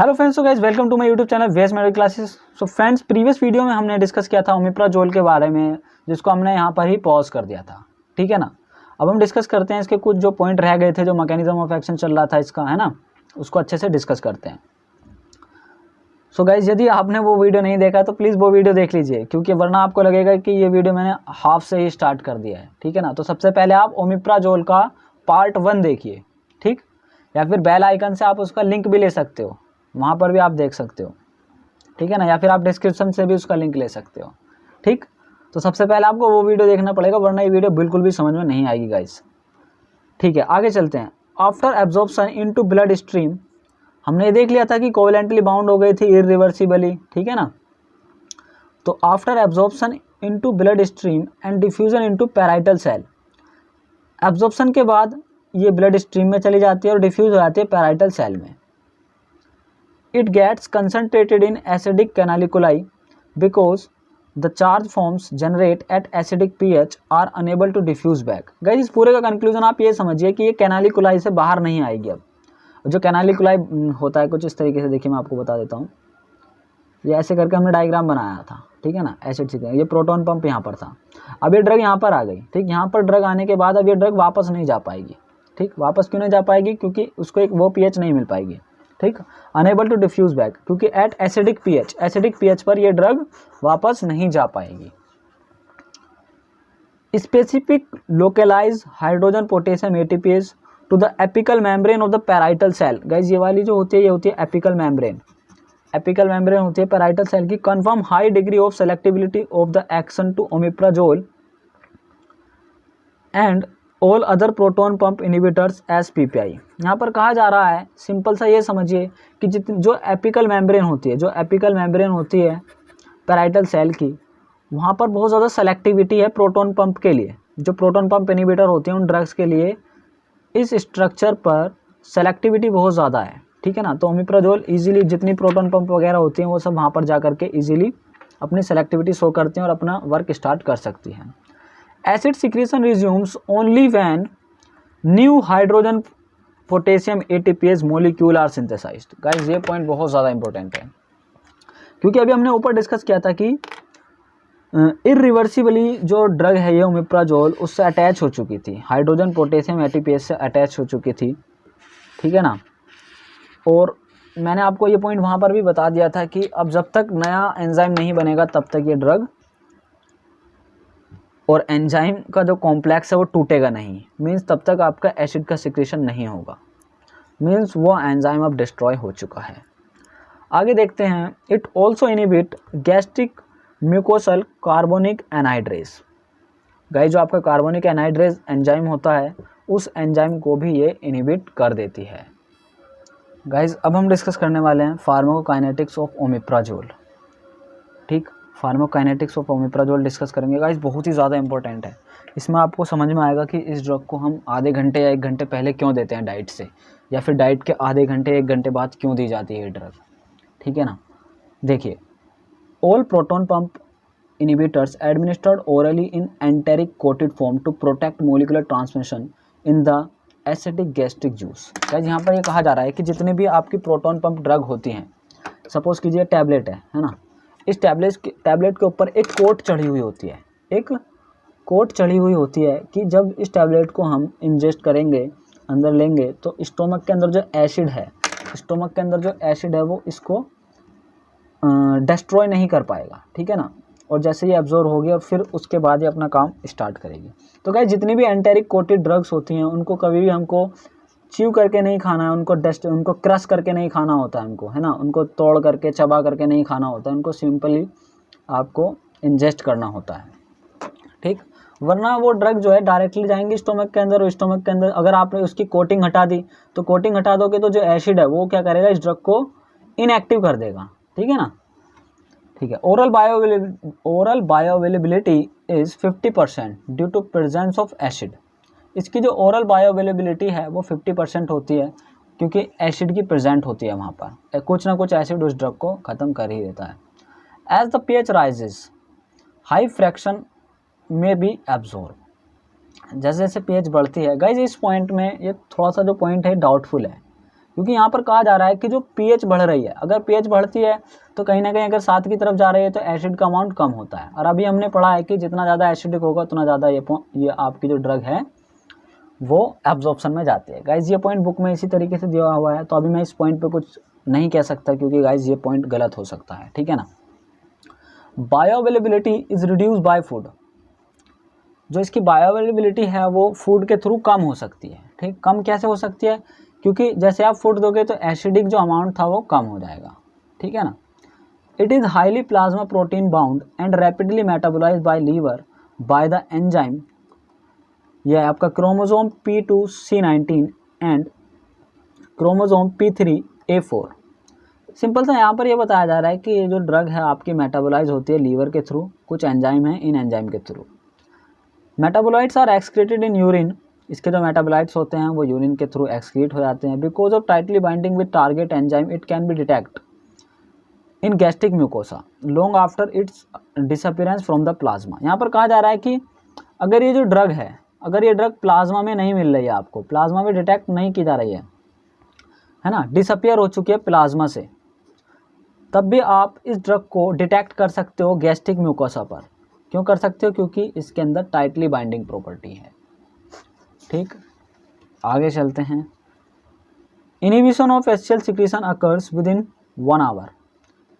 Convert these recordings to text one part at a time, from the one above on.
Hello friends, so guys welcome to my YouTube channel Wes medical classes. So friends, previous video में हमने discuss किया था omeprazole के बारे में, जिसको हमने यहाँ पर ही पॉज कर दिया था। ठीक है ना। अब हम डिस्कस करते हैं इसके कुछ जो पॉइंट रह गए थे, जो मैकेनिज्म ऑफ एक्शन चल रहा था इसका, है ना, उसको अच्छे से डिस्कस करते हैं। सो गाइज, यदि आपने वो वीडियो नहीं देखा तो प्लीज़ वो वीडियो देख लीजिए, क्योंकि वरना आपको लगेगा कि ये वीडियो मैंने हाफ से ही स्टार्ट कर दिया है। ठीक है ना। तो सबसे पहले आप ओमिप्राजोल का पार्ट 1 देखिए, ठीक, या फिर बेल आइकन से आप उसका लिंक भी ले सकते हो, वहाँ पर भी आप देख सकते हो। ठीक है ना। या फिर आप डिस्क्रिप्शन से भी उसका लिंक ले सकते हो। ठीक। तो सबसे पहले आपको वो वीडियो देखना पड़ेगा, वरना ये वीडियो बिल्कुल भी समझ में नहीं आएगी गाइस। ठीक है, आगे चलते हैं। After absorption into blood stream, हमने ये देख लिया था कि कोवेलेंटली बाउंड हो गई थी इरिवर्सिबली। ठीक है ना। तो after absorption into blood stream and diffusion into parietal cell, absorption के बाद ये ब्लड स्ट्रीम में चली जाती है और डिफ्यूज हो जाती है पैराइटल सेल में। It gets concentrated in acidic canaliculi because the charge forms generate at acidic pH are unable to diffuse back। Guys, इस पूरे का कंक्लूजन आप ये समझिए कि ये कैनालिकुलाई से बाहर नहीं आएगी। अब जो कैनालिकुलाई होता है कुछ इस तरीके से, देखिए मैं आपको बता देता हूँ। ये ऐसे करके हमने डायग्राम बनाया था। ठीक है ना। एसिड से ये प्रोटॉन पंप यहाँ पर था। अब ये ड्रग यहाँ पर आ गई। ठीक, यहाँ पर ड्रग आने के बाद अब ये ड्रग वापस नहीं जा पाएगी। ठीक, वापस क्यों नहीं जा पाएगी? क्योंकि उसको एक वो pH नहीं मिल पाएगी। ठीक, अनेबल टू डिफ्यूज बैक, क्योंकि एट एसिडिक पीएच पर ये ड्रग वापस नहीं जा पाएगी। Specific localise hydrogen potassium ATPase to the apical membrane of the parietal cell. Guys, ये वाली जो होती है ये होती है एपिकल मेम्ब्रेन। एपिकल मेम्ब्रेन होती है पैराइटल सेल की। Confirm high degree of selectivity of the action to omeprazole and all other proton pump inhibitors as PPI। यहाँ पर कहा जा रहा है, सिंपल सा ये समझिए कि जो एपिकल मेम्ब्रेन होती है पैराइटल सेल की, वहाँ पर बहुत ज़्यादा सेलेक्टिविटी है प्रोटॉन पंप के लिए। जो प्रोटॉन पंप इनिबिटर होते हैं उन ड्रग्स के लिए इस स्ट्रक्चर पर सेलेक्टिविटी बहुत ज़्यादा है। ठीक है ना। तो ओमिप्राजोल ईजिली, जितनी प्रोटॉन पंप वगैरह होती हैं वो सब वहाँ पर जा करके ईजिली अपनी सेलेक्टिविटी शो करती हैं और अपना वर्क स्टार्ट कर सकती हैं। Acid secretion resumes only when new hydrogen potassium ATPase molecule are synthesized। Guys, ये पॉइंट बहुत ज़्यादा इंपॉर्टेंट है, क्योंकि अभी हमने ऊपर डिस्कस किया था कि इरिवर्सिबली जो ड्रग है ये ओमिप्राजोल उससे अटैच हो चुकी थी, हाइड्रोजन पोटेशियम ATPase से अटैच हो चुकी थी। ठीक है ना। और मैंने आपको ये पॉइंट वहाँ पर भी बता दिया था कि अब जब तक नया एंजाइम नहीं बनेगा तब तक ये ड्रग और एंजाइम का जो कॉम्प्लेक्स है वो टूटेगा नहीं। मीन्स तब तक आपका एसिड का सिक्रेशन नहीं होगा। मीन्स वो एंजाइम अब डिस्ट्रॉय हो चुका है। आगे देखते हैं। It also inhibit gastric mucosal carbonic anhydrase. Guys, जो आपका कार्बोनिक एनहाइड्रेज एंजाइम होता है उस एंजाइम को भी ये इनिबिट कर देती है। गाइस, अब हम डिस्कस करने वाले हैं फार्माकोकाइनेटिक्स ऑफ ओमिप्राजोल। ठीक, फार्माकोकाइनेटिक्स ऑफ ओमिप्राजोल डिस्कस करेंगे। गाइस, बहुत ही ज़्यादा इंपॉर्टेंट है। इसमें आपको समझ में आएगा कि इस ड्रग को हम आधे घंटे या 1 घंटे पहले क्यों देते हैं डाइट से, या फिर डाइट के आधे घंटे 1 घंटे बाद क्यों दी जाती है ये ड्रग। ठीक है ना। देखिए, all proton pump inhibitors administered orally in enteric coated form to protect molecular transmission in the acidic gastric juice. Guys, यहाँ पर ये कहा जा रहा है कि जितने भी आपकी प्रोटॉन पंप ड्रग होती हैं, सपोज कीजिए टैबलेट है ना, इस टैबलेट के ऊपर एक कोट चढ़ी हुई होती है। एक कोट चढ़ी हुई होती है कि जब इस टैबलेट को हम इंजेस्ट करेंगे, अंदर लेंगे, तो स्टोमक के अंदर जो एसिड है वो इसको डिस्ट्रॉय नहीं कर पाएगा। ठीक है ना। और जैसे ये एब्जॉर्ब होगी और फिर उसके बाद ये अपना काम स्टार्ट करेगी। तो गाइस, जितनी भी एंटेरिक कोटेड ड्रग्स होती हैं उनको कभी भी हमको च्यू करके नहीं खाना है, उनको क्रश करके नहीं खाना होता है हमको, है ना, उनको तोड़ करके चबा करके नहीं खाना होता है, उनको सिंपली आपको इंजेस्ट करना होता है। ठीक, वरना वो ड्रग जो है डायरेक्टली जाएंगी स्टोमक के अंदर, और स्टोमक के अंदर अगर आपने उसकी कोटिंग हटा दी तो कोटिंग हटा दोगे तो जो एसिड है वो क्या करेगा, इस ड्रग को इनएक्टिव कर देगा। ठीक है ना। ठीक है। Oral bioavailability is 50% due to presence of acid. इसकी जो ओरल बायोअवेलेबिलिटी है वो 50% होती है, क्योंकि एसिड की प्रेजेंट होती है वहाँ पर। कुछ ना कुछ एसिड उस ड्रग को ख़त्म कर ही देता है। As the pH rises high fraction में बी एब्जॉर्ब। जैसे जैसे pH बढ़ती है, गाइज इस पॉइंट में ये थोड़ा सा जो पॉइंट है डाउटफुल है, क्योंकि यहाँ पर कहा जा रहा है कि जो pH बढ़ रही है, अगर pH बढ़ती है तो कहीं ना कहीं अगर 7 की तरफ जा रही है तो एसिड का अमाउंट कम होता है। और अभी हमने पढ़ा है कि जितना ज़्यादा एसिडिक होगा उतना ज़्यादा ये आपकी जो ड्रग है वो एब्जॉर्प्शन में जाती है। गाइज ये पॉइंट बुक में इसी तरीके से दिया हुआ है, तो अभी मैं इस पॉइंट पे कुछ नहीं कह सकता क्योंकि गाइज ये पॉइंट गलत हो सकता है, ठीक है ना। Bio availability is reduce by food, जो इसकी बायो अवेलेबिलिटी है वो फूड के थ्रू कम हो सकती है। ठीक, कम कैसे हो सकती है, क्योंकि जैसे आप फूड दोगे तो एसिडिक जो अमाउंट था वो कम हो जाएगा, ठीक है ना। It is highly plasma protein bound and rapidly metabolised by liver by the enzyme, यह आपका chromosome P2C19 and chromosome P3A4। Simple सा यहाँ पर ये बताया जा रहा है कि ये जो ड्रग है आपकी मेटाबोलाइज होती है लीवर के थ्रू, कुछ एंजाइम है, इन एंजाइम के through. Metabolites are excreted in urine, इसके जो मेटाबोलाइट्स होते हैं वो यूरिन के थ्रू एक्सक्रीट हो जाते हैं। Because of tightly binding with target enzyme it can be detect in gastric mucosa long after it's disappearance from the plasma. यहाँ पर कहा जा रहा है कि अगर ये जो ड्रग है, अगर ये ड्रग प्लाज्मा में नहीं मिल रही है, आपको प्लाज्मा में डिटेक्ट नहीं की जा रही है ना, डिसअपियर हो चुकी है प्लाज्मा से, तब भी आप इस ड्रग को डिटेक्ट कर सकते हो गैस्ट्रिक म्यूकोसा पर। क्यों कर सकते हो, क्योंकि इसके अंदर टाइटली बाइंडिंग प्रॉपर्टी है। ठीक, आगे चलते हैं। Inhibition of HCl secretion occurs within 1 hour,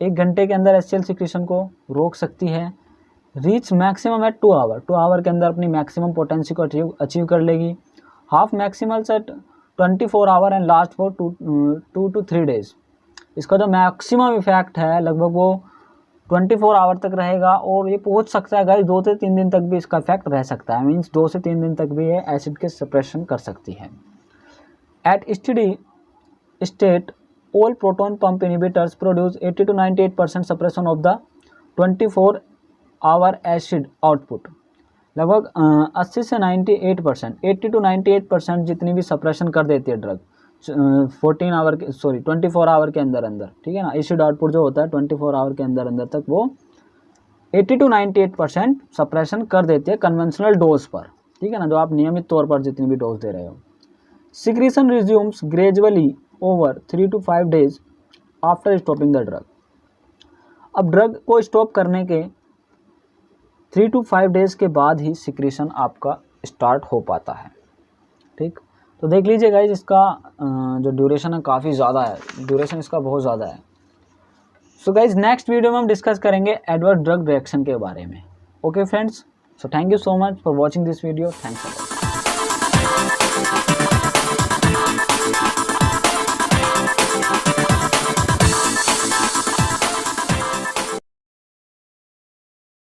1 घंटे के अंदर एचसीएल सिक्रीशन को रोक सकती है। Reach maximum at 2 hour, 2 hour के अंदर अपनी मैक्सिमम पोटेंसी को अचीव कर लेगी। Half maximal at 24 hour and last for 2 to 3 days. इसका जो मैक्सिमम इफेक्ट है लगभग वो 24 आवर तक रहेगा और ये पहुंच सकता है गाइस 2 से 3 दिन तक भी इसका इफेक्ट रह सकता है। मीन्स 2 से 3 दिन तक भी ये एसिड के सप्रेशन कर सकती है। At steady state all proton pump inhibitors produce 80 to 98% suppression of the 24 hour acid output. लगभग 80 से 98%, 80 to 98% जितनी भी सप्रेशन कर देती है ड्रग 24 आवर के अंदर, ठीक है ना। एसिड आउटपुट जो होता है 24 आवर के अंदर तक वो 80 to 98% सप्रेशन कर देती है कन्वेंशनल डोज पर, ठीक है ना, जो आप नियमित तौर पर जितनी भी डोज दे रहे हो। Secretion resumes gradually over 3 to 5 days after stopping the drug. अब ड्रग को स्टॉप करने के 3 to 5 डेज के बाद ही सिक्रीशन आपका स्टार्ट हो पाता है। ठीक, तो देख लीजिए गाइज इसका जो ड्यूरेशन है काफ़ी ज़्यादा है, ड्यूरेशन इसका बहुत ज़्यादा है। सो गाइज नेक्स्ट वीडियो में हम डिस्कस करेंगे एडवर्स ड्रग रिएक्शन के बारे में। Okay friends, so thank you so much for watching this video. Thanks.